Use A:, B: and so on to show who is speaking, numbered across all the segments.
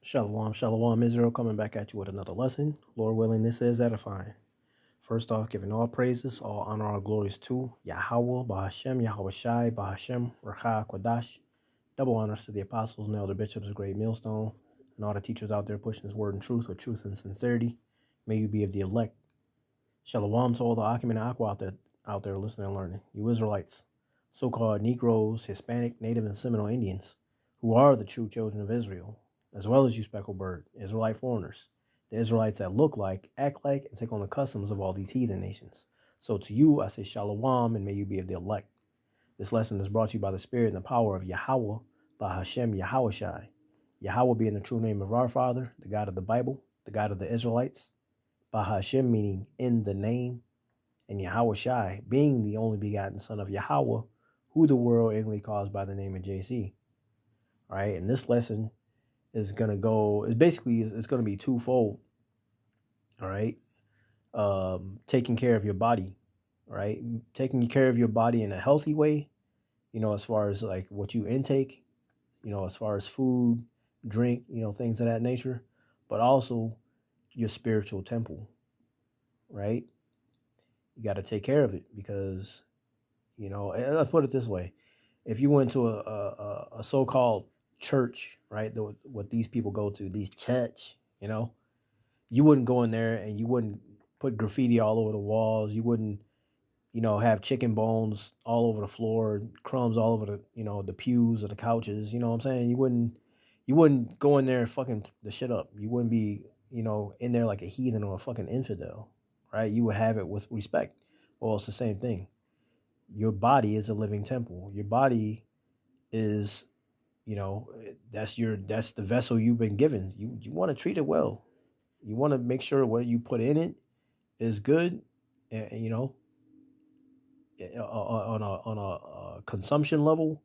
A: Shalom, shalom, Israel, coming back at you with another lesson. Lord willing, this is edifying. First off, giving all praises, all honor, all glories to Yahweh, Bahashem, Yahweh Shai, Bahashem, Racha, Kodash. Double honors to the apostles and elder bishops of Great Millstone, and all the teachers out there pushing this word in truth with truth and sincerity. May you be of the elect. Shalom to all the Akim and Aqua out there listening and learning. You Israelites, so-called Negroes, Hispanic, Native, and Seminole Indians, who are the true children of Israel, as well as you speckled bird, Israelite foreigners, the Israelites that look like, act like, and take on the customs of all these heathen nations. So to you, I say Shalom, and may you be of the elect. This lesson is brought to you by the Spirit and the power of Yahweh, by Hashem Yahweh Shai. Yahweh being the true name of our Father, the God of the Bible, the God of the Israelites, by Hashem meaning in the name, and Yahweh Shai being the only begotten son of Yahweh, who the world ignorantly calls by the name of JC. All right, and this lesson is going to go, it's going to be twofold. All right, taking care of your body, right? Taking care of your body in a healthy way, as far as like what you intake, as far as food, drink, things of that nature, but also your spiritual temple, right? You got to take care of it because, let's put it this way. If you went to a so-called church, right, what these people go to, these church, you wouldn't go in there and you wouldn't put graffiti all over the walls. You wouldn't, have chicken bones all over the floor, crumbs all over the pews or the couches. You know what I'm saying? You wouldn't go in there and fucking the shit up. You wouldn't be, in there like a heathen or a fucking infidel, right? You would have it with respect. Well, it's the same thing. Your body is a living temple. Your body is, that's the vessel you've been given. You want to treat it well. You want to make sure what you put in it is good, and, on a consumption level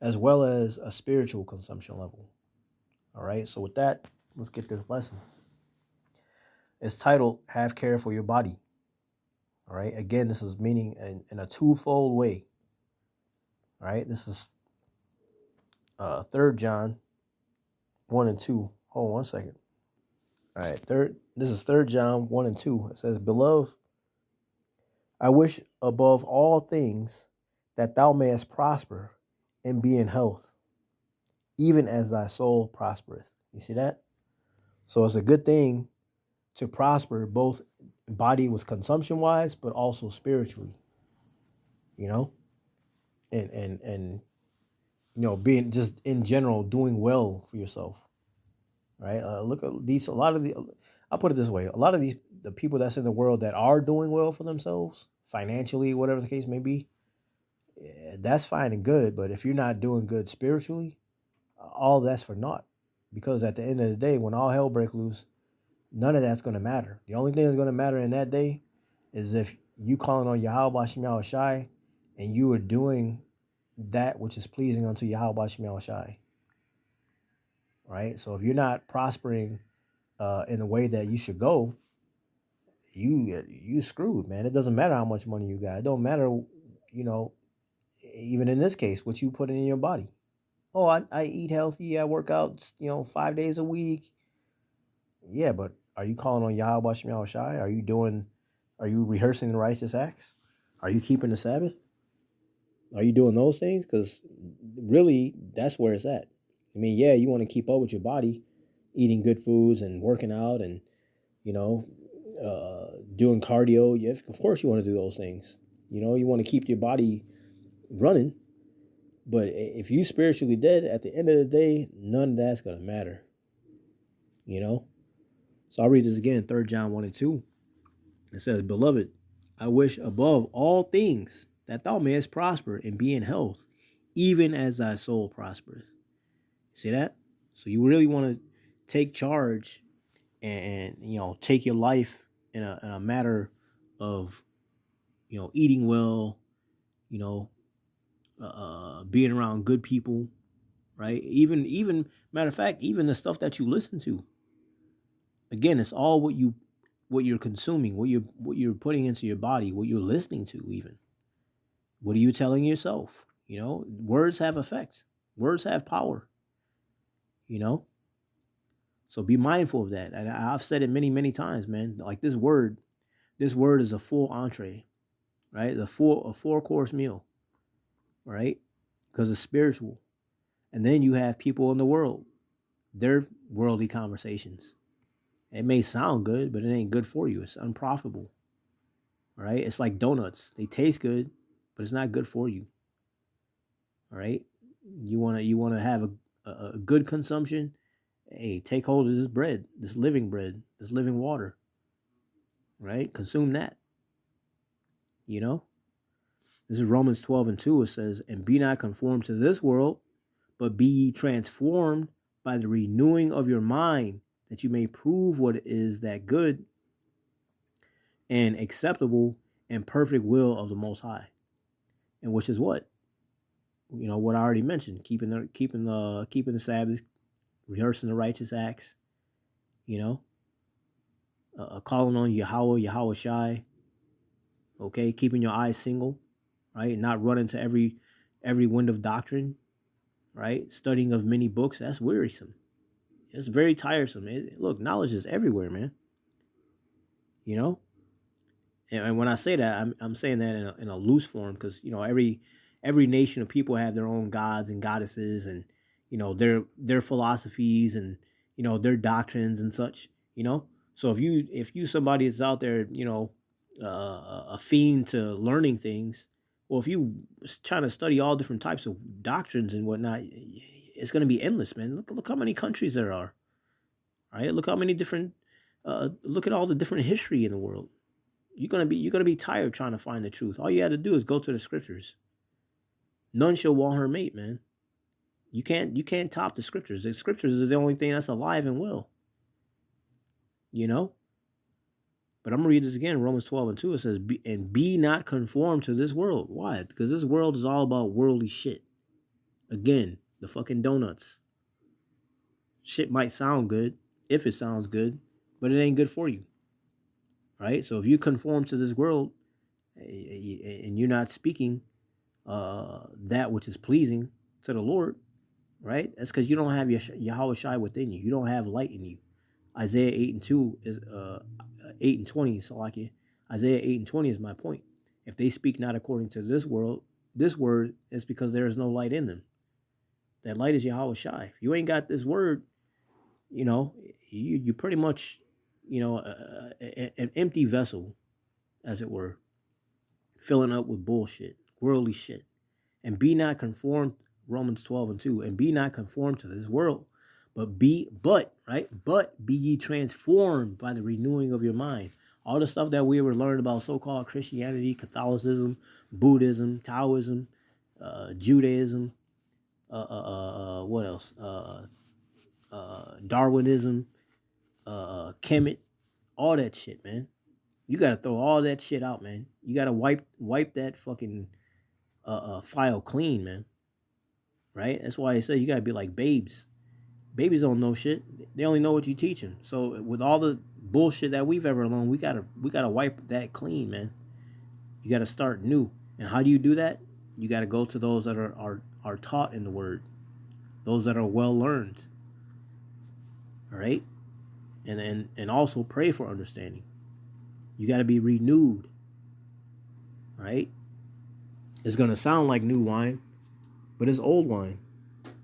A: as well as a spiritual consumption level. All right. So with that, let's get this lesson. It's titled "Have Care for Your Body." All right. Again, this is meaning in a twofold way. All right. This is 3 John 1 and 2. Hold on one second. All right. This is 3 John 1 and 2. It says, "Beloved, I wish above all things that thou mayest prosper and be in health, even as thy soul prospereth." You see that? So it's a good thing to prosper both body with consumption wise, but also spiritually, you know, and being just in general doing well for yourself, right? Look at these. I'll put it this way: a lot of the people that's in the world that are doing well for themselves financially, whatever the case may be, that's fine and good. But if you're not doing good spiritually, all that's for naught. Because at the end of the day, when all hell breaks loose, none of that's going to matter. The only thing that's going to matter in that day is if you calling on Yahweh Shem Shai and you are doing that which is pleasing unto Yahweh Shem Shai. Right? So if you're not prospering in the way that you should go, you screwed, man. It doesn't matter how much money you got. It don't matter, even in this case, what you put in your body. Oh, I eat healthy. I work out, 5 days a week. Yeah, but are you calling on Yahweh Shem Shai? Are you rehearsing the righteous acts? Are you keeping the Sabbath? Are you doing those things? Because really, that's where it's at. I mean, yeah, you want to keep up with your body, eating good foods and working out and, doing cardio. Yeah, of course you want to do those things. You want to keep your body running. But if you spiritually dead, at the end of the day, none of that's going to matter. So I'll read this again, 3 John 1 and 2. It says, "Beloved, I wish above all things that thou mayest prosper and be in health, even as thy soul prospereth." See that? So you really want to take charge and take your life in a matter of, eating well, being around good people, right? Even matter of fact, even the stuff that you listen to. Again, it's all what you're consuming, what you're putting into your body, what you're listening to even. What are you telling yourself? Words have effects. Words have power, you know? So be mindful of that. And I've said it many, many times, man. Like this word is a full entree, right? A four-course meal, right? Because it's spiritual. And then you have people in the world, their worldly conversations. It may sound good, but it ain't good for you. It's unprofitable, right? It's like donuts. They taste good, but it's not good for you. All right. You wanna have a good consumption. Hey, take hold of this bread, this living water, right? Consume that. You know, this is Romans 12:2. It says, "And be not conformed to this world, but be ye transformed by the renewing of your mind, that you may prove what is that good and acceptable and perfect will of the Most High." And which is what? What I already mentioned: keeping the Sabbath, rehearsing the righteous acts. Calling on Yahweh Shai. Okay, keeping your eyes single, right? Not running to every wind of doctrine, right? Studying of many books, that's wearisome. It's very tiresome. Look, knowledge is everywhere, man. And when I say that, I'm saying that in a loose form, because every nation of people have their own gods and goddesses, and their philosophies, and their doctrines and such. So if you somebody that's out there, a fiend to learning things, well, if you trying to study all different types of doctrines and whatnot, it's going to be endless, man. Look how many countries there are, right? Look how many different. Look at all the different history in the world. You're gonna be tired trying to find the truth. All you had to do is go to the scriptures. None shall want her mate, man. You can't top the scriptures. The scriptures is the only thing that's alive and well. But I'm gonna read this again. Romans 12:2. It says, be not conformed to this world. Why? Because this world is all about worldly shit. Again, the fucking donuts. Shit might sound good if it sounds good, but it ain't good for you. Right? So if you conform to this world and you're not speaking that which is pleasing to the Lord, right? That's because you don't have Yahweh Shai within you. You don't have light in you. Isaiah 8:2 is 8:20. So like Isaiah 8:20 is my point. If they speak not according to this word, is because there is no light in them. That light is Yahweh Shai. If you ain't got this word, you pretty much, an empty vessel, as it were, filling up with bullshit, worldly shit. And be not conformed, Romans 12:2, and be not conformed to this world, but be ye transformed by the renewing of your mind. All the stuff that we were learning about so-called Christianity, Catholicism, Buddhism, Taoism, Judaism, what else? Darwinism, Kemet, all that shit, man. You gotta throw all that shit out, man. You gotta wipe that fucking file clean, man. Right? That's why I say you gotta be like babes. Babies don't know shit. They only know what you teach them. So with all the bullshit that we've ever learned, we gotta wipe that clean, man. You gotta start new. And how do you do that? You gotta go to those that are taught in the word, those that are well learned. All right, and also pray for understanding. You gotta be renewed. Right? It's gonna sound like new wine, but it's old wine,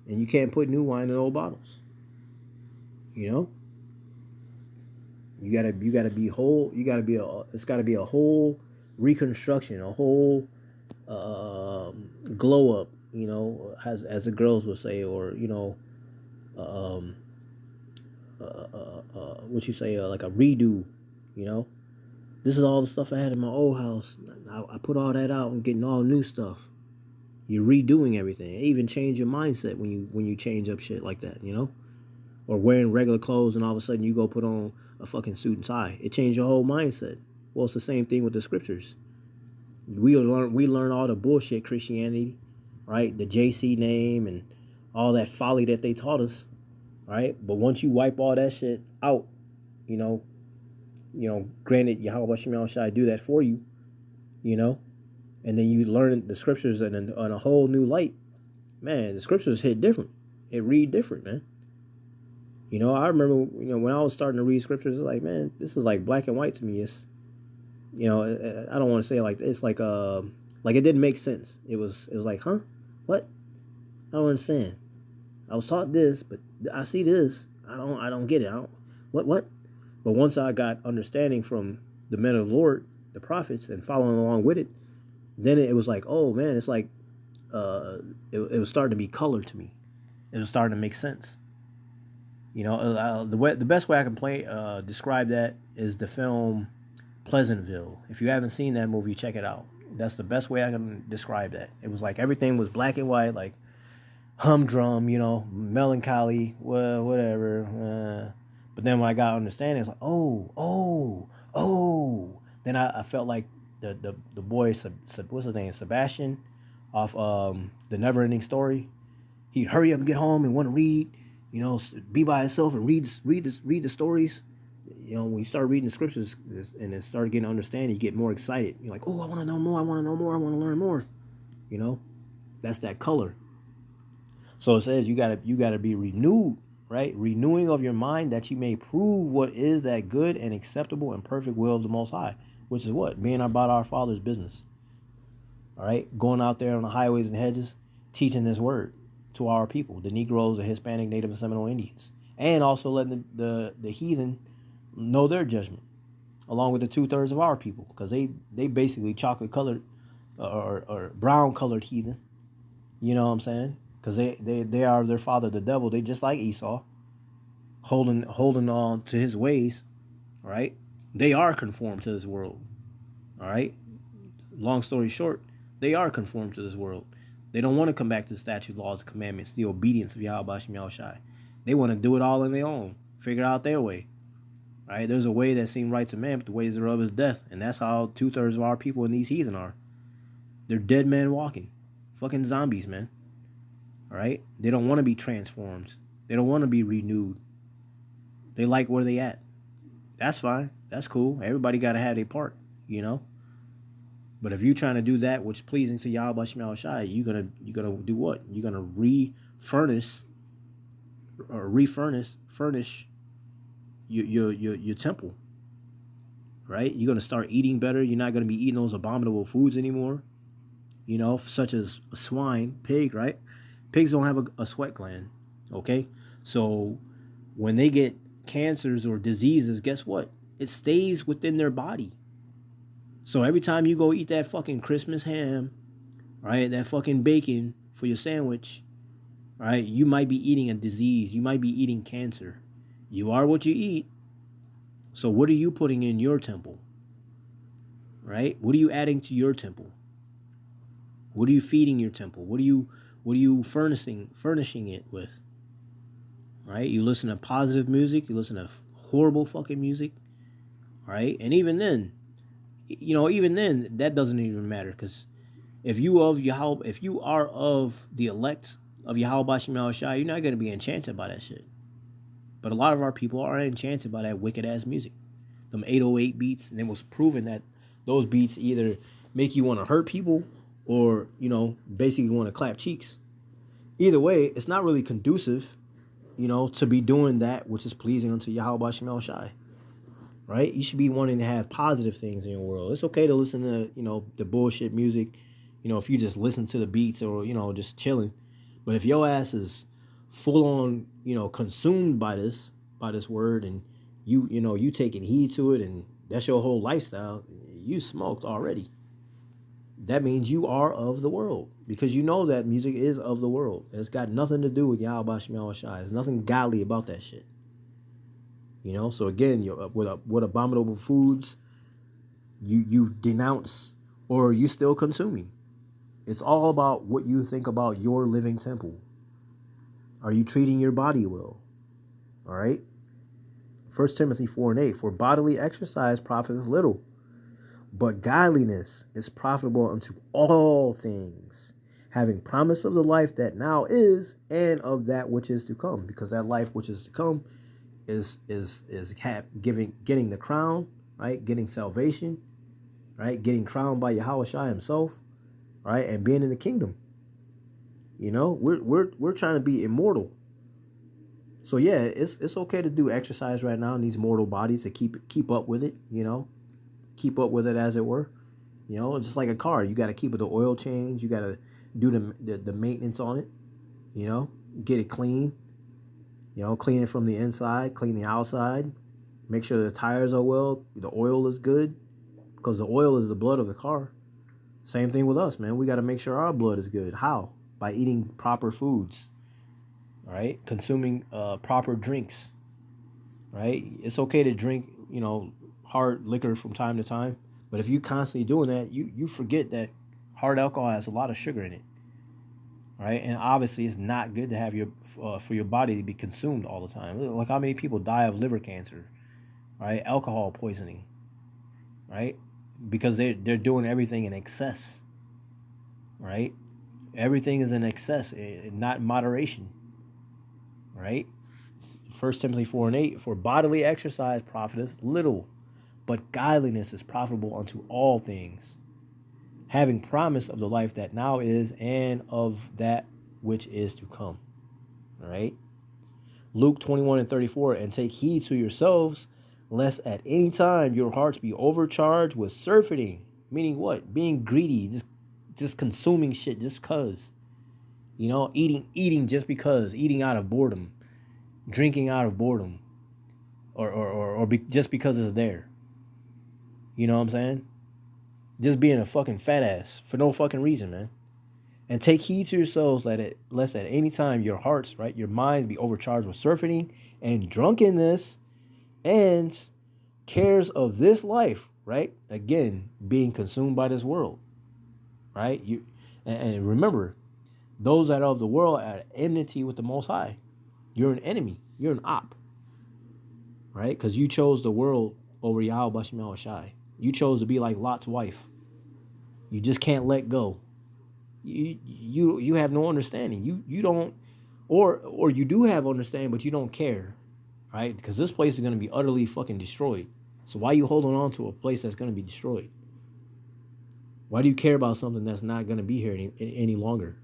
A: and you can't put new wine in old bottles. You gotta be whole. It's gotta be a whole reconstruction, a whole glow up. As the girls would say, or what you say, like a redo. This is all the stuff I had in my old house. I put all that out and getting all new stuff. You're redoing everything. It even change your mindset when you change up shit like that, or wearing regular clothes and all of a sudden you go put on a fucking suit and tie. It changed your whole mindset. Well, it's the same thing with the scriptures. We learn all the bullshit Christianity, right? The JC name and all that folly that they taught us, right? But once you wipe all that shit out, granted, Yahweh Shemel Shai do that for you, and then you learn the scriptures on a whole new light. Man, the scriptures hit different. It read different, man. You know, I remember, when I was starting to read scriptures, it's like, man, this is like black and white to me. It's, I don't want to say like, it's like it didn't make sense. It was like, huh? What? I don't understand. I was taught this, but I see this. I don't get it. What? But once I got understanding from the men of the Lord, the prophets, and following along with it, then it was like, oh man, it's like, uh, it was starting to be color to me. It was starting to make sense. The best way I can describe that is the film Pleasantville. If you haven't seen that movie, check it out. That's the best way I can describe that. It was like everything was black and white, like humdrum, melancholy, whatever. But then when I got understanding, it's like, oh. Then I felt like the boy, what's his name, Sebastian, off the Never Ending Story. He'd hurry up and get home and want to read, be by himself and read the stories. When you start reading the scriptures and it started getting understanding, you get more excited. You're like, oh, I want to know more. I want to know more. I want to learn more. That's that color. So it says you gotta be renewed, right? Renewing of your mind that you may prove what is that good and acceptable and perfect will of the Most High, which is what? Being about our Father's business. All right, going out there on the highways and hedges, teaching this word to our people, the Negroes, the Hispanic, Native, and Seminole Indians, and also letting the heathen know their judgment, along with the 2/3 of our people, because they basically chocolate colored or brown colored heathen. You know what I'm saying? Because they are their father, the devil. They just like Esau, holding on to his ways. All right, they are conformed to this world. All right. Long story short, they are conformed to this world. They don't want to come back to the statute, laws, and commandments, the obedience of Yahweh Shem Yahushai. They want to do it all on their own, figure out their way. Right? There's a way that seems right to man, but the ways thereof is death. And that's how 2/3 of our people in these heathen are. They're dead men walking. Fucking zombies, man. All right? They don't want to be transformed. They don't want to be renewed. They like where they at. That's fine. That's cool. Everybody got to have their part, But if you're trying to do that which is pleasing to Yahweh Shem Yahushai, you're gonna do what? You're gonna furnish your temple, right? You're gonna start eating better. You're not gonna be eating those abominable foods anymore, such as swine, pig, right? Pigs don't have a sweat gland, okay? So when they get cancers or diseases, guess what? It stays within their body. So every time you go eat that fucking Christmas ham, right, that fucking bacon for your sandwich, right, you might be eating a disease. You might be eating cancer. You are what you eat. So what are you putting in your temple? Right? What are you adding to your temple? What are you feeding your temple? What are you furnishing it with? Right? You listen to positive music. You listen to horrible fucking music. Right? And even then, that doesn't even matter, because if you are of the elect of Yahweh Shem Yahushai, you're not going to be enchanted by that shit. But a lot of our people are enchanted by that wicked ass music, them 808 beats, and it was proven that those beats either make you want to hurt people or basically want to clap cheeks. Either way, it's not really conducive, to be doing that which is pleasing unto Yahweh Shem Yahushai. Right? You should be wanting to have positive things in your world. It's okay to listen to, the bullshit music, if you just listen to the beats or, just chilling. But if your ass is full on, consumed by this word, and you taking heed to it, and that's your whole lifestyle, you smoked already. That means you are of the world, because that music is of the world. It's got nothing to do with Yahweh Shem Yahushai. There's nothing godly about that shit. So again, what abominable foods you denounce or you still consuming. It's all about what you think about your living temple. Are you treating your body well? All right. 1 Timothy 4:8, for bodily exercise profiteth little, but godliness is profitable unto all things, having promise of the life that now is and of that which is to come, because that life which is to come is getting the crown, right? Getting salvation, right? Getting crowned by Yahweh Shai himself, right? And being in the kingdom. We're trying to be immortal. So yeah, it's okay to do exercise right now in these mortal bodies to keep up with it, keep up with it as it were. Just like a car, you got to keep it the oil change, you got to do the maintenance on it, you know, get it clean, clean it from the inside, clean the outside, make sure the tires are well, the oil is good, because the oil is the blood of the car. Same thing with us, man. We got to make sure our blood is good. How? By eating proper foods, right? Consuming proper drinks, right? It's okay to drink, hard liquor from time to time, but if you constantly doing that, you forget that hard alcohol has a lot of sugar in it, right? And obviously, it's not good to have for your body to be consumed all the time. Like how many people die of liver cancer, right? Alcohol poisoning, right? Because they're doing everything in excess, right? Everything is in excess, not in moderation, right? 1 Timothy 4:8, for bodily exercise profiteth little, but godliness is profitable unto all things, having promise of the life that now is and of that which is to come. All right. Luke 21:34, and take heed to yourselves, lest at any time your hearts be overcharged with surfeiting. Meaning what? Being greedy, just consuming shit just cause. Eating just because, eating out of boredom, drinking out of boredom, or just because it's there. You know what I'm saying? Just being a fucking fat ass for no fucking reason, man. And take heed to yourselves, lest at any time your hearts, right, your minds be overcharged with surfeiting and drunkenness and cares of this life, right? Again, being consumed by this world, right? And remember, those that are of the world are at enmity with the Most High. You're an enemy. You're an op, right? Because you chose the world over Yahweh Bashem Yahweh Shai. You chose to be like Lot's wife. You just can't let go. You have no understanding. You don't, or you do have understanding, but you don't care, right? Because this place is going to be utterly fucking destroyed. So why are you holding on to a place that's going to be destroyed? Why do you care about something that's not going to be here any longer?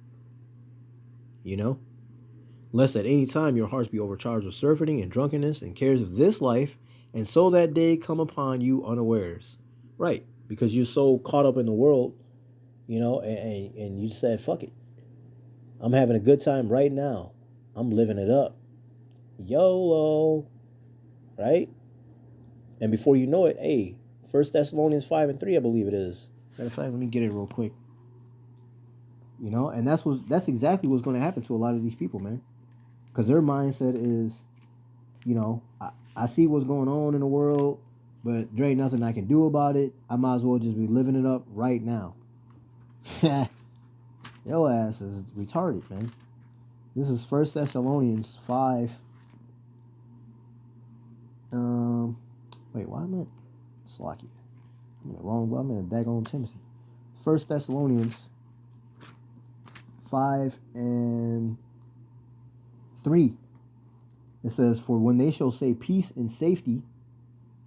A: Lest at any time your hearts be overcharged with surfeiting and drunkenness and cares of this life, and so that day come upon you unawares. Right, because you're so caught up in the world, and you said, fuck it. I'm having a good time right now. I'm living it up. YOLO. Right? And before you know it, hey, 1 Thessalonians 5:3, I believe it is. Matter of fact, let me get it real quick. And that's exactly what's going to happen to a lot of these people, man. Because their mindset is, I see what's going on in the world, but there ain't nothing I can do about it. I might as well just be living it up right now. Your ass is retarded, man. This is 1 Thessalonians 5. Wait, why am I Slocky? I'm in the wrong, I'm in a daggone Timothy. 1 Thessalonians 5:3. It says, for when they shall say peace and safety,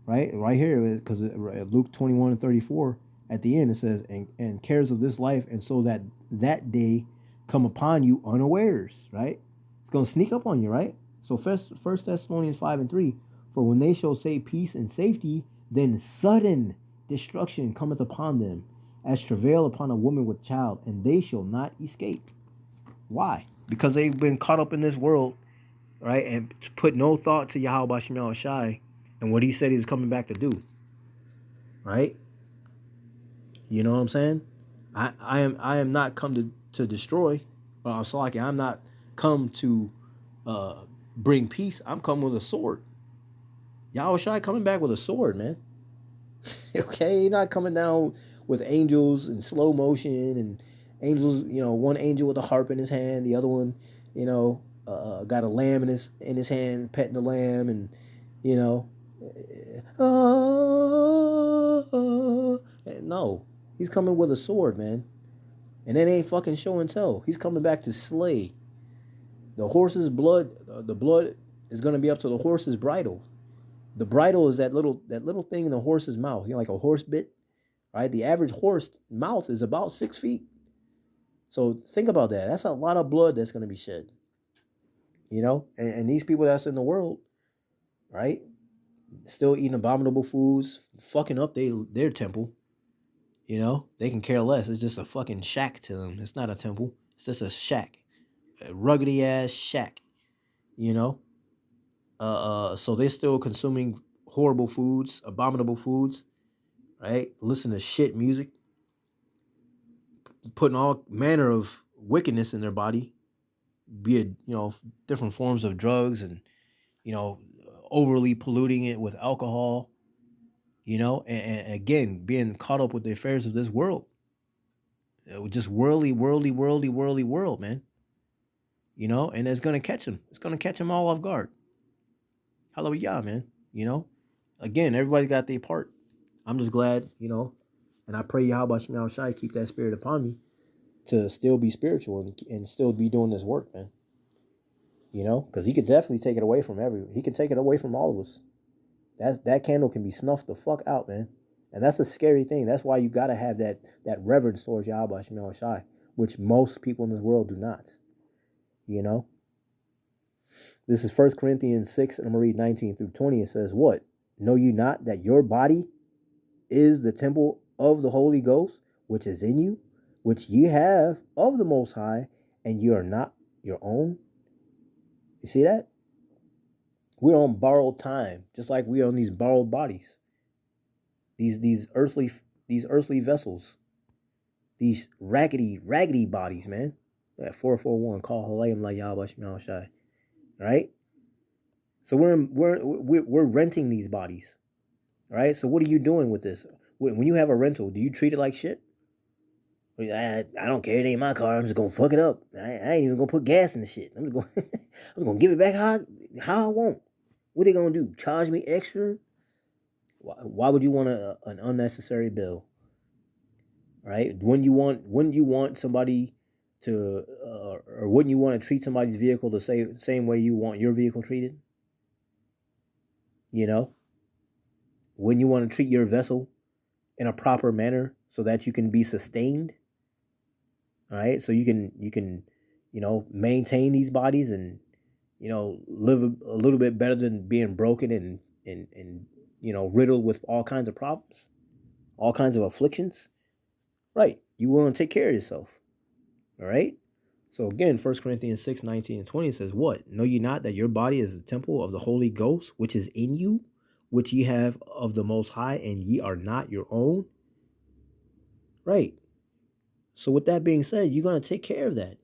A: right here, because Luke 21:34, at the end it says, and cares of this life, and so that day come upon you unawares, right? It's going to sneak up on you, right? So 1 Thessalonians 5:3, for when they shall say peace and safety, then sudden destruction cometh upon them, as travail upon a woman with child, and they shall not escape. Why? Because they've been caught up in this world, right, and put no thought to Yahweh Bashem Yahweh Shai and what he said he was coming back to do, right? You know what I'm saying? I am not come to destroy. I'm not come to bring peace. I'm coming with a sword. Yahweh Shai coming back with a sword, man. Okay, not coming down with angels in slow motion and angels. One angel with a harp in his hand, the other one, got a lamb in his hand, petting the lamb, and no, he's coming with a sword, man, and it ain't fucking show and tell. He's coming back to slay. The horse's blood, the blood is gonna be up to the horse's bridle. The bridle is that little thing in the horse's mouth, like a horse bit, right? The average horse mouth is about 6 feet. So think about that. That's a lot of blood that's gonna be shed. And these people that's in the world, right, still eating abominable foods, fucking up their temple. They can care less. It's just a fucking shack to them. It's not a temple. It's just a shack, a ruggedy ass shack. You know. So they're still consuming horrible foods, abominable foods, right? Listen to shit music, putting all manner of wickedness in their body, be it different forms of drugs and overly polluting it with alcohol, and again being caught up with the affairs of this world, just worldly world, man. And it's gonna catch them. It's gonna catch them all off guard. Hallelujah, man. Again, everybody got their part. I'm just glad, and I pray Yahweh Shemel Shai keep that spirit upon me to still be spiritual and still be doing this work, man. Because he could definitely take it away from everyone. He can take it away from all of us. That candle can be snuffed the fuck out, man. And that's a scary thing. That's why you got to have that reverence towards Yahweh Shemel Shai, which most people in this world do not. This is 1 Corinthians 6, and I'm going to read 19 through 20. It says, what? Know you not that your body is the temple of the Holy Ghost, which is in you, which ye have of the Most High, and you are not your own? You see that? We're on borrowed time, just like we are on these borrowed bodies. These earthly vessels. These raggedy bodies, man. That 441 call Halayim La Yahweh Shemel Shai. Right? So we're renting these bodies. Right? So what are you doing with this? When you have a rental, do you treat it like shit? I don't care. It ain't my car. I'm just gonna fuck it up. I ain't even gonna put gas in the shit. I'm just gonna give it back how I want. What are they gonna do? Charge me extra? Why would you want an unnecessary bill? Right? Wouldn't you want somebody to, or wouldn't you want to treat somebody's vehicle the same way you want your vehicle treated? Wouldn't you want to treat your vessel in a proper manner so that you can be sustained? All right, so you can maintain these bodies and live a little bit better than being broken and riddled with all kinds of problems, all kinds of afflictions. Right, you want to take care of yourself. All right. So again, 1 Corinthians 6, 19 and 20 says, what? Know ye not that your body is the temple of the Holy Ghost, which is in you, which ye have of the Most High, and ye are not your own? Right. So with that being said, you're going to take care of that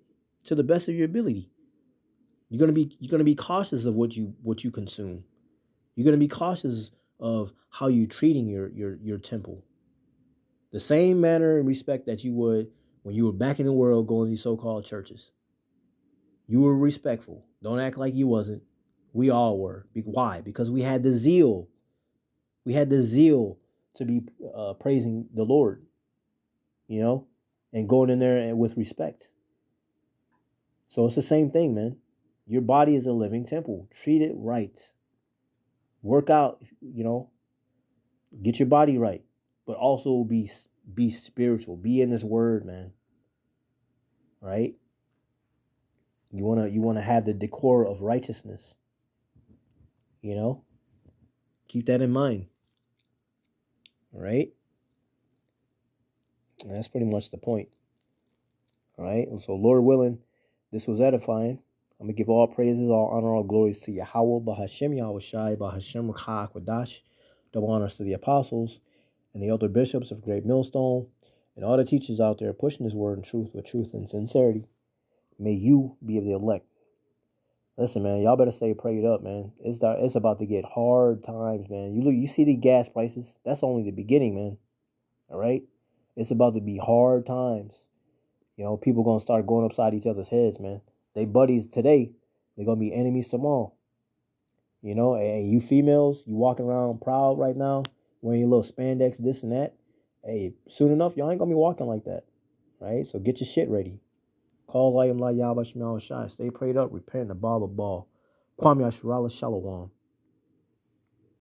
A: to the best of your ability. You're going to be cautious of what you consume. You're going to be cautious of how you're treating your temple. The same manner and respect that you would when you were back in the world going to these so-called churches. You were respectful. Don't act like you wasn't. We all were. Why? Because we had the zeal. We had the zeal to be praising the Lord, and going in there with respect. So it's the same thing, man. Your body is a living temple. Treat it right. Work out, get your body right, but also be spiritual. Be in this word, man. Right? You wanna have the decor of righteousness. Keep that in mind. All right? And that's pretty much the point. All right? And so, Lord willing, this was edifying. I'm going to give all praises, all honor, all glories to Yahweh, Bahashem Yahweh Shai, Bahashem Rakha Kwadash. Double honors to the apostles and the elder bishops of Great Millstone and all the teachers out there pushing this word in truth with truth and sincerity. May you be of the elect. Listen, man, y'all better stay prayed up, man. It's about to get hard times, man. You see the gas prices? That's only the beginning, man. All right? It's about to be hard times. People going to start going upside each other's heads, man. They buddies today, they're going to be enemies tomorrow. And you females, you walking around proud right now, wearing your little spandex, this and that. Hey, soon enough, y'all ain't going to be walking like that. Right? So get your shit ready. Call Layim La Yahweh Shemel Shai. Stay prayed up. Repent. Abba Kwam Yasharala Shalom.